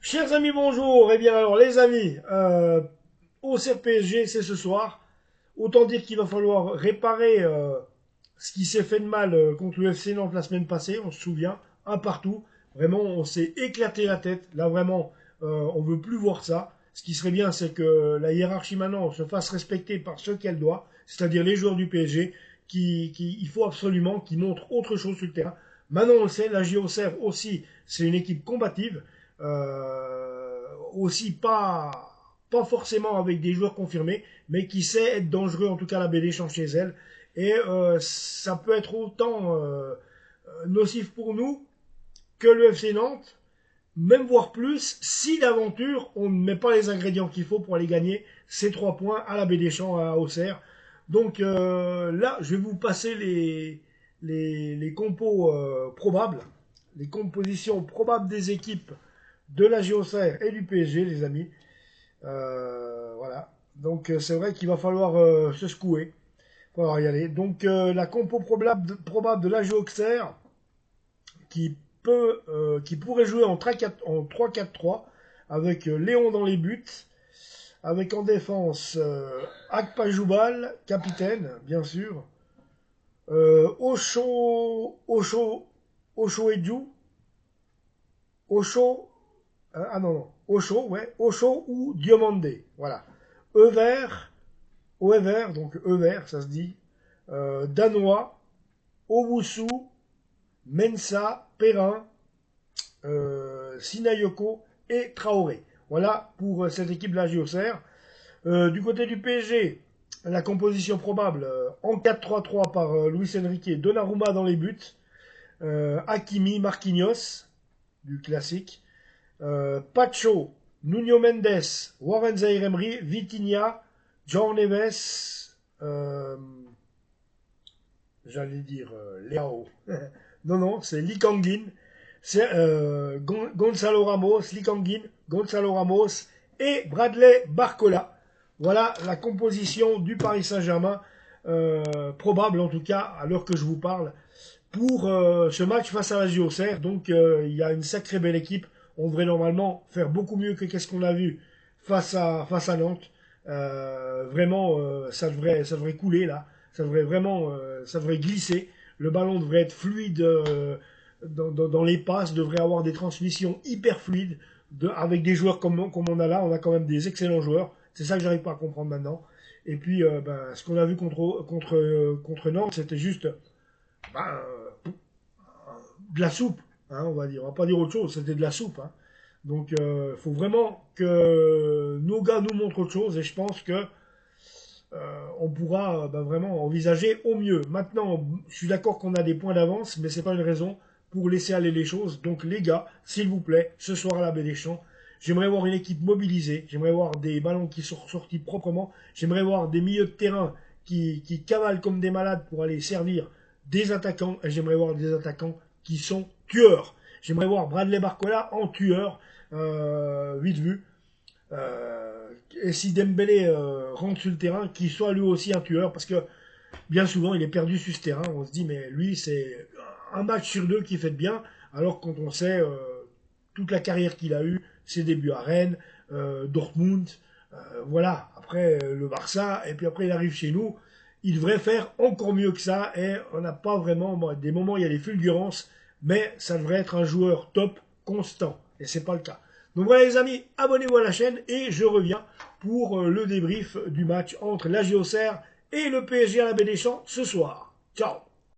Chers amis, bonjour. Eh bien alors les amis, au CRPSG, c'est ce soir. Autant dire qu'il va falloir réparer ce qui s'est fait de mal contre le FC Nantes la semaine passée, on se souvient, un partout. Vraiment, on s'est éclaté la tête. Là, vraiment, on veut plus voir ça. Ce qui serait bien, c'est que la hiérarchie maintenant se fasse respecter par ceux qu'elle doit, c'est-à-dire les joueurs du PSG, il faut absolument qu'ils montrent autre chose sur le terrain. Maintenant, on le sait, la JOCR aussi, c'est une équipe combative. Aussi pas forcément avec des joueurs confirmés, mais qui sait être dangereux, en tout cas la BD change chez elle. Et ça peut être autant nocif pour nous que le FC Nantes, même voire plus, si d'aventure on ne met pas les ingrédients qu'il faut pour aller gagner ces 3 points à la Baie des Champs, à Auxerre. Donc là, je vais vous passer les compos probables, les compositions probables des équipes de la JOCR et du PSG, les amis. Voilà. Donc c'est vrai qu'il va falloir se secouer. Il va falloir y aller. Donc la compo probable de la JOCR qui pourrait jouer en 3-4-3 avec Léon dans les buts, avec en défense Akpajoubal, capitaine, bien sûr, Ocho Edjou, Ocho, ah non, non, Ocho, ouais, Ocho ou Diomandé, voilà. Ever, Oever, donc Ever, ça se dit, Danois, Owusu, Mensa, Perrin, Sinayoko et Traoré. Voilà pour cette équipe de la JOCR. Du côté du PSG, la composition probable en 4-3-3 par Luis Enrique, Donnarumma dans les buts, Hakimi, Marquinhos, du classique, Pacho, Nuno Mendes, Warren Zaïre-Emery, Vitinha, John Neves, j'allais dire Leao. Non, non, c'est Lee Kangin, c'est Gonzalo Ramos, Lee Kangin, Gonzalo Ramos et Bradley Barcola. Voilà la composition du Paris Saint-Germain, probable en tout cas à l'heure que je vous parle, pour ce match face à la JOCR. Donc il y a une sacrée belle équipe. On devrait normalement faire beaucoup mieux que qu'est-ce qu'on a vu face à Nantes. Vraiment, ça devrait couler là. Ça devrait vraiment, ça devrait glisser. Le ballon devrait être fluide dans les passes, devrait avoir des transmissions hyper fluides avec des joueurs comme on a là. On a quand même des excellents joueurs. C'est ça que j'arrive pas à comprendre maintenant. Et puis, ce qu'on a vu contre Nantes, c'était juste ben, de la soupe, hein, on va dire. On va pas dire autre chose, c'était de la soupe. Hein. Donc, il faut vraiment que nos gars nous montrent autre chose. Et je pense que on pourra vraiment envisager au mieux. Maintenant, je suis d'accord qu'on a des points d'avance, mais c'est pas une raison pour laisser aller les choses. Donc les gars, s'il vous plaît, ce soir à la Baie des Champs, j'aimerais voir une équipe mobilisée, j'aimerais voir des ballons qui sont sortis proprement, j'aimerais voir des milieux de terrain qui cavalent comme des malades pour aller servir des attaquants, et j'aimerais voir des attaquants qui sont tueurs. J'aimerais voir Bradley Barcola en tueur, vite vu. Et si Dembélé rentre sur le terrain, qu'il soit lui aussi un tueur, parce que bien souvent il est perdu sur ce terrain. On se dit, mais lui, c'est un match sur deux qui fait de bien, alors quand on sait toute la carrière qu'il a eue, ses débuts à Rennes, Dortmund, voilà, après le Barça, et puis après il arrive chez nous. Il devrait faire encore mieux que ça, et on n'a pas vraiment, bon, des moments il y a des fulgurances, mais ça devrait être un joueur top, constant, et c'est pas le cas. Donc voilà les amis, abonnez-vous à la chaîne et je reviens pour le débrief du match entre la JOCR et le PSG à la Baie des Champs ce soir. Ciao.